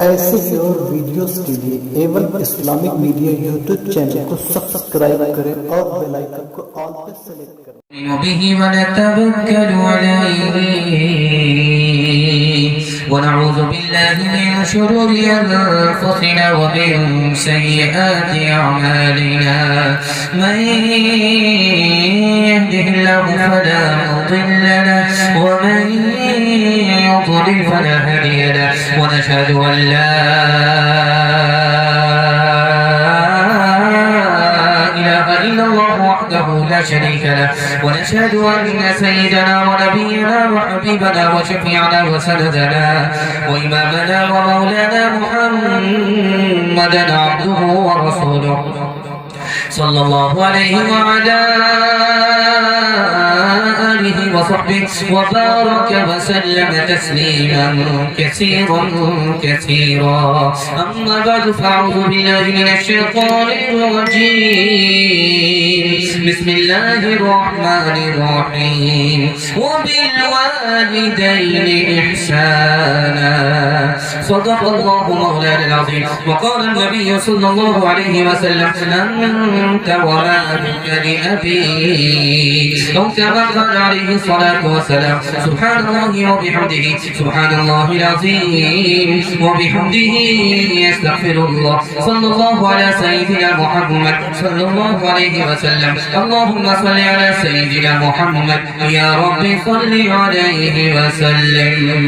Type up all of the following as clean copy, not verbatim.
ایسے ہی اور ویڈیوز کے لیے even Islamic media YouTube channel کو سبسکرائب کریں اور بیل آئکن کو آل پہ سلیکٹ کریں۔ به ونتوكل عليه ونعوذ بالله من شرور أنفسنا ومن سيئات أعمالنا من يهده الله فلا مضل له ومن يضلل فلا هادي له ونشهد أن لا لا شريك له ونشهد أن سيدنا ونبينا وحبيبنا وشفيعنا وسندنا وإمامنا ومولانا محمدا عبده ورسوله صلى الله عليه وعلى آله وصحبه وبارك وسلم تسليما كثيرا كثيرا أما بعد فأعوذ بالله من الشيطان الرجيم بسم الله الرحمن الرحيم وبالوالدين إحسانا صدق الله مولانا العظيم وقال النبي صلى الله عليه وسلم أنت ومالك لأبيك أو كما قال عليه الصلاة والسلام سبحان الله وبحمده سبحان الله العظيم وبحمده يستغفر الله صلى الله على سيدنا محمد صلى الله عليه وسلم اللهم صل على سيدنا محمد يا رب صل عليه وسلم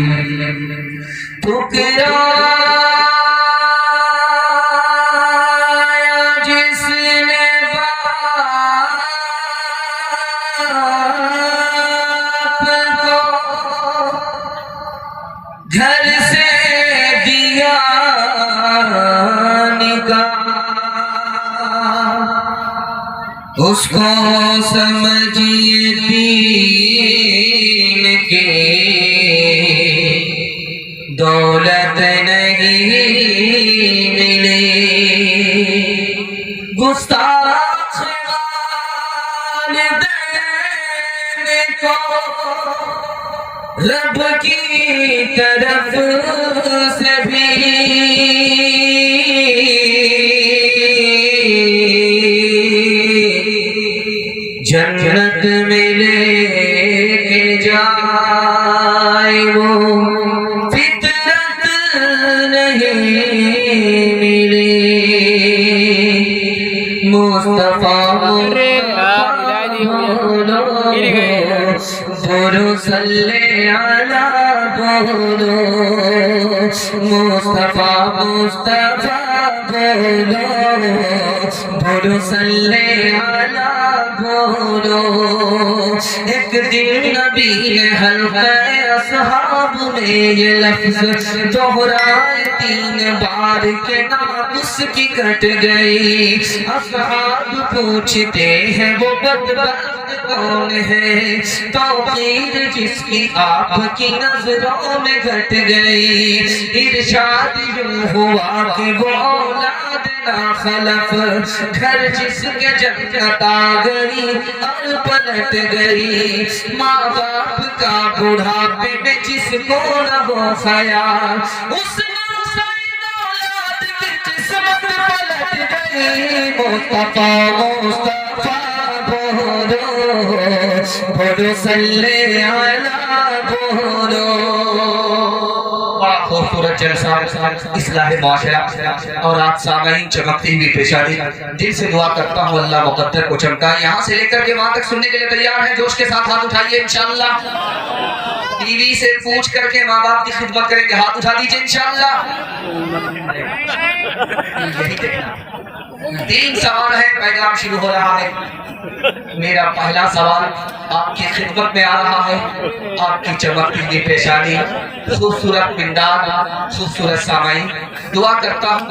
گھر سے دیا نکاح اس کو سمجھیے دین کے دولت نہیں ملی گستاخ والدین کو رب کی طرف سے بھی جنت میں لے کے جائے وہ فطرت نہیں ملی مصطفیٰ بولو صلی علی بولو مصطفیٰ مصطفیٰ بولو بولو صلی علی بولو ایک دن نبی نے حلقہ اصحاب میں یہ لفظ دہرائے 3 بار کے نام اس کی کٹ گئی اصحاب پوچھتے ہیں وہ بدبخت کون ہے توقیر جس کی آپ کی نظروں میں گھٹ گئی ارشاد یوں ہوا کہ وہ اولاد نہ خلف گھر جس کے جنت آ گئی اور پلٹ گئی ماں باپ کا بڑھاپے میں جس کو نہ ہو خیال اس اولاد کی قسمت پلٹ گئی مصطفیٰ مصطفیٰ بولو بولو صلی علی بولو بڑا خوبصورت جلسہ اصلاح معاشرہ اور آپ سامعین چمکتی ہوئی پیشانی دل سے دعا کرتا ہوں اللہ مقدر کو چمکائے یہاں سے لے کر کے وہاں تک سننے کے لیے تیار ہیں جوش کے ساتھ ہاتھ اٹھائیے انشاءاللہ بیوی سے پوچھ کر کے ماں باپ کی خدمت کریں گے ہاتھ اٹھا دیجئے انشاءاللہ 3 سوال ہے پیغام شروع ہو رہا ہے میرا پہلا سوال آپ کی خدمت میں آ رہا ہے آپ کی چمکتی ہوئی پیشانی خوبصورت پندار خوبصورت سامعین دعا کرتا ہوں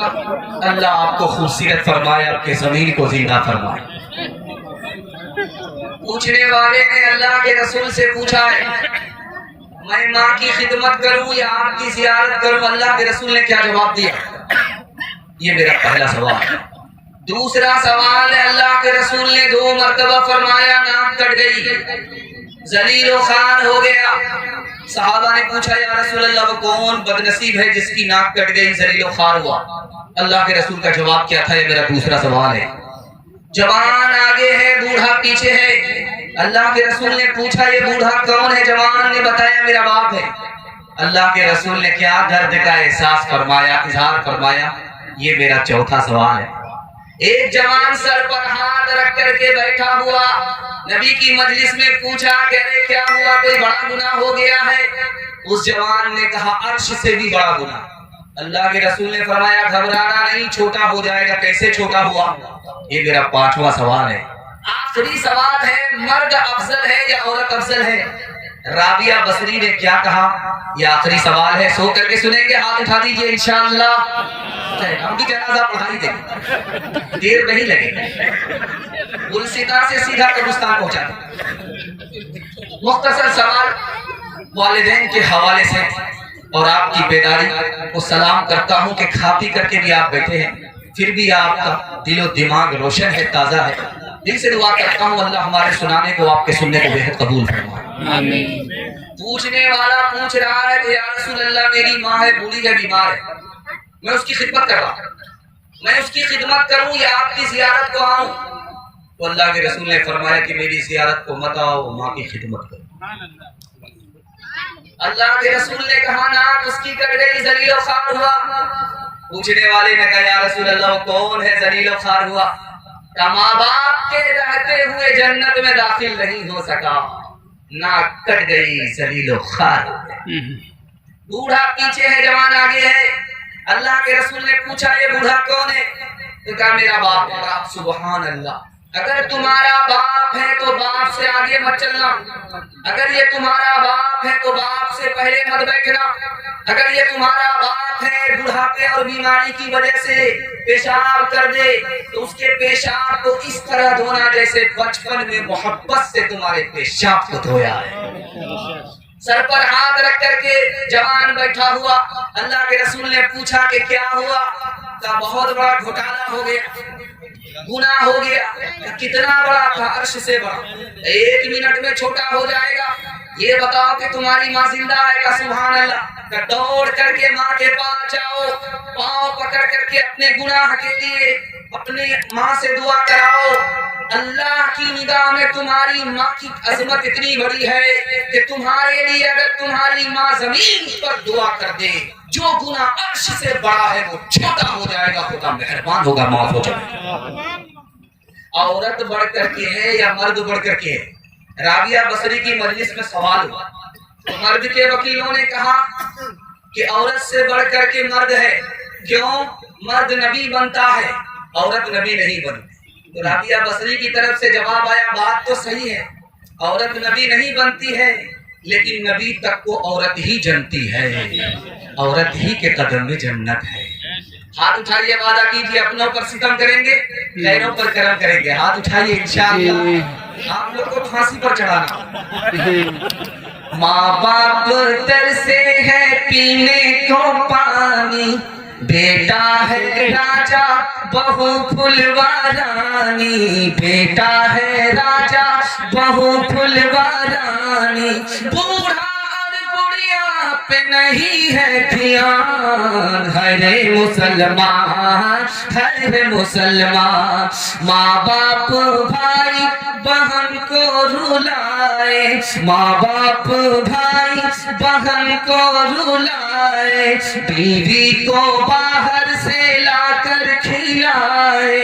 اللہ آپ کو خوبصورت فرمائے آپ کے ضمیر کو زندہ فرمائے پوچھنے والے نے اللہ کے رسول سے پوچھا ہے میں ماں کی خدمت کروں یا آپ کی زیارت کروں اللہ کے رسول نے کیا جواب دیا یہ میرا پہلا سوال ہے دوسرا سوال ہے اللہ کے رسول نے 2 مرتبہ فرمایا ناک کٹ گئی ذلیل و خوار ہو گیا. صحابہ نے پوچھا یا رسول اللہ وہ کون بدنصیب ہے جس کی ناک کٹ گئی, ذلیل و خوار ہوا؟ اللہ کے رسول کا جواب کیا تھا؟ یہ میرا دوسرا سوال ہے. جوان آگے ہے, بوڑھا پیچھے ہے. اللہ کے رسول نے پوچھا یہ بوڑھا کون ہے؟ جوان نے بتایا میرا باپ ہے. اللہ کے رسول نے کیا درد کا احساس فرمایا, اظہار فرمایا, یہ میرا چوتھا سوال ہے. ایک جوان سر پر ہاتھ رکھ کر کے بیٹھا ہوا, نبی کی مجلس میں پوچھا کہ ارے کیا ہوا, کوئی بڑا گناہ ہو گیا ہے؟ اس جوان نے کہا عرش سے بھی بڑا گناہ. اللہ کے رسول نے فرمایا گھبرانا نہیں, چھوٹا ہو جائے گا. کیسے چھوٹا ہوا؟ یہ میرا پانچواں سوال ہے. آخری سوال ہے, مرد افضل ہے یا عورت افضل ہے؟ رابعہ بصری نے کیا کہا؟ یہ آخری سوال ہے, سو کر کے سنیں گے, ہاتھ اٹھا دیجئے انشاءاللہ. ہم بھی جنازہ پڑھائی دیں گے, دیر نہیں لگے گی. گلستا سے سیدھا قبرستان پہنچا دیں. مختصر سوال والدین کے حوالے سے اور آپ کی بیداری کو سلام کرتا ہوں کہ کھا پی کر کے بھی آپ بیٹھے ہیں, پھر بھی آپ کا دل و دماغ روشن ہے, تازہ ہے. دل سے دعا کرتا ہوں اللہ ہمارے سنانے کو, آپ کے سننے کو بہت قبول فرمائے. آمین. پوچھنے والا پوچھ رہا ہے کہ یا رسول اللہ میری ماں ہے, بوڑھی ہے, بیمار ہے, میں اس کی خدمت کر رہا ہوں, میں اس کی خدمت کروں یا آپ کی زیارت کو آؤں؟ تو اللہ کے رسول نے فرمایا کہ میری زیارت کو مت آؤ, ماں کی خدمت کرو. اللہ کے رسول نے کہا ناک اس کی کٹ گئی, ذلیل و خوار ہوا. پوچھنے والے نے کہا یا رسول اللہ وہ کون ہے ذلیل و خوار ہوا؟ کہ ماں باپ کے رہتے ہوئے جنت میں داخل نہیں ہو سکا, ناک کٹ گئی, ذلیل و خوار ہو گیا. بوڑھا پیچھے ہے, جوان آگے ہے. اللہ کے رسول نے پوچھا یہ بوڑھا کون ہے؟ تو کہا میرا باپ ہے. سبحان اللہ. اگر تمہارا باپ ہے تو باپ سے آگے مت چلنا, اگر یہ تمہارا باپ ہے تو باپ سے پہلے مت بیٹھنا, اگر یہ تمہارا باپ ہے بڑھاپے اور بیماری کی وجہ سے پیشاب کر دے تو اس کے پیشاب کو اس طرح دھونا جیسے بچپن میں محبت سے تمہارے پیشاب کو دھویا ہے. سر پر ہاتھ رکھ کر کے جوان بیٹھا ہوا. اللہ کے رسول نے پوچھا کہ کیا ہوا؟ کہ بہت بڑا گھوٹالا ہو گیا, گناہ ہو گیا. کتنا بڑا تھا؟ عرش سے بڑا. 1 منٹ میں چھوٹا ہو جائے گا. یہ بتاؤ کہ تمہاری ماں زندہ ہے؟ کا سبحان اللہ. کہ دوڑ کر کے ماں کے پاس جاؤ, پاؤں پکڑ کر کے اپنے گناہ کے لیے اپنے ماں سے دعا کراؤ. اللہ کی نگاہ میں تمہاری ماں کی عظمت اتنی بڑی ہے کہ تمہارے لیے اگر تمہاری ماں زمین پر دعا کر دے, جو گناہ عرش سے بڑا ہے وہ چھوٹا ہو جائے گا. خدا مہربان ہوگا, معاف ہو جائے گا. عورت بڑھ کر کے ہے یا مرد بڑھ کر کے ہے؟ رابعہ بصری کی مجلس میں سوال ہوا. مرد کے وکیلوں نے کہا کہ عورت سے بڑھ کر کے مرد ہے. کیوں؟ مرد نبی بنتا ہے, عورت نبی نہیں بنتی. تو رابعہ بصری کی طرف سے جواب آیا بات تو صحیح ہے, عورت نبی نہیں بنتی ہے لیکن نبی تک کو عورت ہی جنتی ہے, عورت ہی کے قدم میں جنت ہے. ہاتھ اٹھائیے, وعدہ کیجیے اپنوں پر ستم کریں گے, غیروں پر کرم کریں گے. ہاتھ اٹھائیے انشاءاللہ. آپ لوگ کو پھانسی پر چڑھانا. ماں باپ ترسے ہے پینے کو پانی, بیٹا ہے راجا بہو پھلوارانی, بیٹا ہے راجا بہو پھلوارانی. بوڑھا اور بڑھیا پہ نہیں ہے دھیان, ہر مسلمان ہر مسلمان. ماں باپ بھائی بہن کو رلائے, ماں باپ بھائی بہن کو رلائے, بیوی کو باہر سے لا کر کھلائے,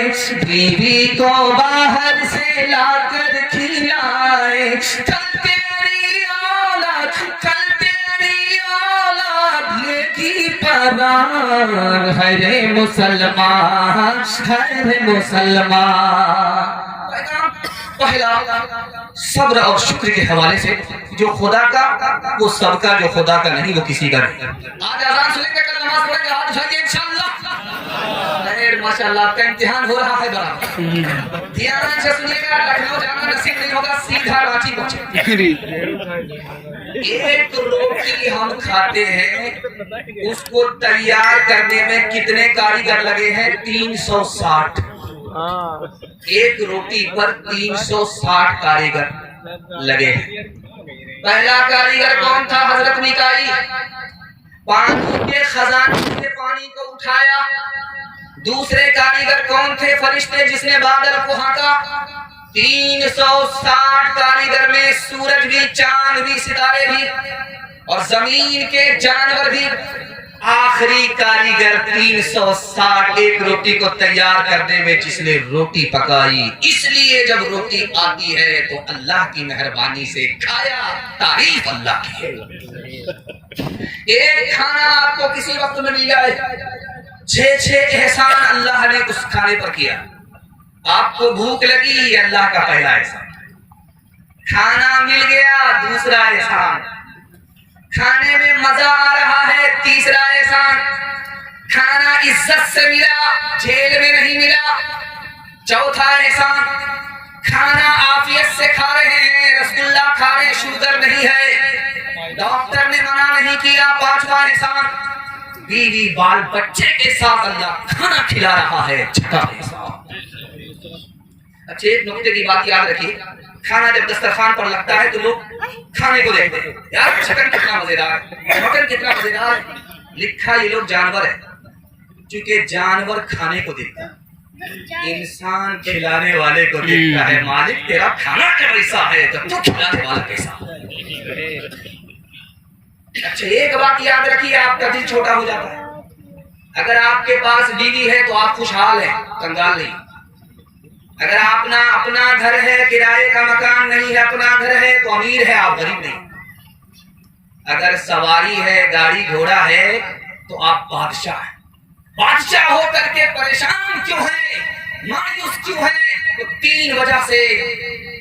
بیوی کو باہر سے لا کر کھلائے. کل تیری اولاد, کل تیری اولاد لے گی پناہ, ہر مسلمان ہر مسلمان. پہلا صبر اور شکر کے حوالے سے, جو خدا کا وہ سب کا, جو خدا کا نہیں وہ کسی کا نہیں. آج اذان سنیں گے, کل نماز پڑھیں گے, ہاتھ اٹھائیے انشاءاللہ. ماشاءاللہ آپ کا امتحان ہو رہا ہے برابر, دھیان سے سنیے گا. لکھنؤ جانا نصیب نہیں ہوگا, سیدھا رانچی پہنچے. ایک روٹی ہم کھاتے ہیں, اس کو تیار کرنے میں کتنے کاریگر لگے ہیں؟ 360. ایک روٹی پر 360 کاریگر. لگے. پہلا کاریگر کون تھا؟ حضرت میکائیل. پانی کے خزانے سے پانی کو اٹھایا. دوسرے کاریگر کون تھے؟ فرشتے جس نے بادل کو ہانکا. 360 کاریگر میں سورج بھی، چاند بھی، ستارے بھی اور زمین کے جانور بھی. آخری کاریگر 360 ایک روٹی کو تیار کرنے میں جس نے روٹی پکائی. اس لیے جب روٹی آتی ہے تو اللہ کی مہربانی سے کھایا، تعریف اللہ کی ہے. ایک کھانا آپ کو کسی وقت میں مل جائے، 6 احسان اللہ نے اس کھانے پر کیا. آپ کو بھوک لگی، یہ اللہ کا پہلا احسان. کھانا مل گیا، دوسرا احسان. کھانے میں مزہ آ رہا ہے، تیسرا احسان. کھانا عزت سے ملا، جیل میں نہیں ملا، چوتھا احسان. کھانا عافیت سے کھا رہے ہیں، رسگلہ کھا رہے ہیں، شوگر نہیں ہے، ڈاکٹر نے منع نہیں کیا، پانچواں احسان. بیوی بال بچے کے ساتھ اللہ کھانا کھلا رہا ہے، چھٹا احسان. اچھا ایک نکتے کی بات یاد رکھیے، کھانا جب دسترخوان پر لگتا ہے تو لوگ کھانے کو دیکھتے ہیں، یار چکن کتنا مزیدار، مٹن کتنا مزیدار. لکھا یہ لوگ جانور ہے، چونکہ جانور کھانے کو دیکھتا ہے، انسان کھلانے والے کو دیکھتا ہے. مالک تیرا کھانا کیسا ہے تو تو کھلانے والا کیسا. اچھا ایک بات یاد رکھیے، آپ کا دل چھوٹا ہو جاتا ہے. اگر آپ کے پاس بیوی ہے تو آپ خوشحال ہیں، کنگال نہیں. اگر اپنا گھر ہے، کرائے کا مکان نہیں ہے، اپنا گھر ہے تو امیر ہے، آپ غریب نہیں. اگر سواری ہے، گاڑی گھوڑا ہے تو آپ بادشاہ ہیں. بادشاہ ہو کر کے پریشان کیوں ہیں، مایوس کیوں ہیں؟ تو 3 وجہ سے.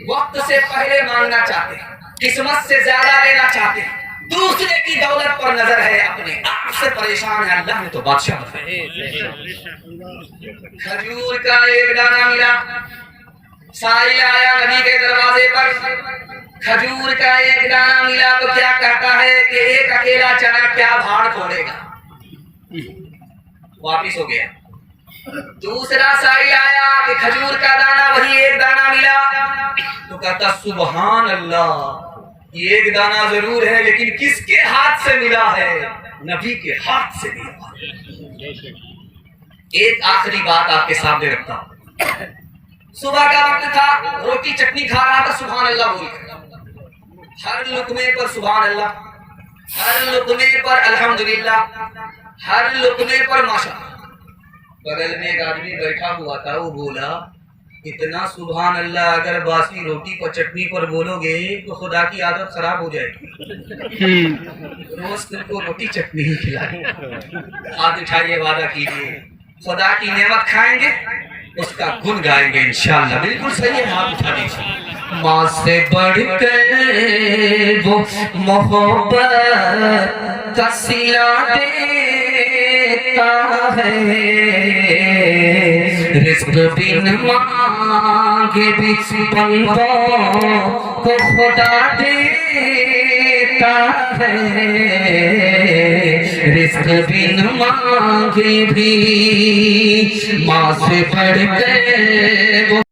وقت سے پہلے مانگنا چاہتے ہیں، قسمت سے زیادہ لینا چاہتے ہیں، دوسرے کی دولت پر نظر ہے، اپنے آپ سے پریشان ہے. اللہ نے تو بادشاہ بنایا. کھجور کا ایک دانہ ملا، سائل آیا نبی کے دروازے پر، کھجور کا ایک دانہ ملا تو کیا کہتا ہے کہ ایک اکیلا چنا کیا بھاڑ پھوڑے گا. واپس ہو گیا. دوسرا سائل آیا کہ کھجور کا دانہ، وہی ایک دانہ ملا تو کہتا سبحان اللہ، یہ ایک دانہ ضرور ہے لیکن کس کے ہاتھ سے ملا ہے؟ نبی کے ہاتھ سے ملا. ایک آخری بات آپ کے سامنے رکھتا ہوں. صبح کا وقت تھا، روٹی چٹنی کھا رہا تھا، سبحان اللہ بول کر، ہر لقمے پر سبحان اللہ، ہر لقمے پر الحمدللہ، ہر لقمے پر ماشاءاللہ. بغل میں ایک آدمی بیٹھا ہوا تھا، وہ بولا اتنا سبحان اللہ اگر باسی روٹی پر چٹنی پر بولو گے تو خدا کی عادت خراب ہو جائے گی. روز تم کو روٹی چٹنی ہی کھلائے. ہاتھ اٹھائیے، وعدہ کیجیے خدا کی نعمت کھائیں گے، اس کا گن گائیں گے انشاءاللہ. بالکل صحیح ہے، ہاتھ اٹھا دیجیے. ماں سے بڑھ کر وہ محبت کا صلہ دیتا ہے، رزق بن مانگے بھی بندوں کو خدا دیتا ہے، رزق بن مانگے بھی. ماں سے بڑھ کر وہ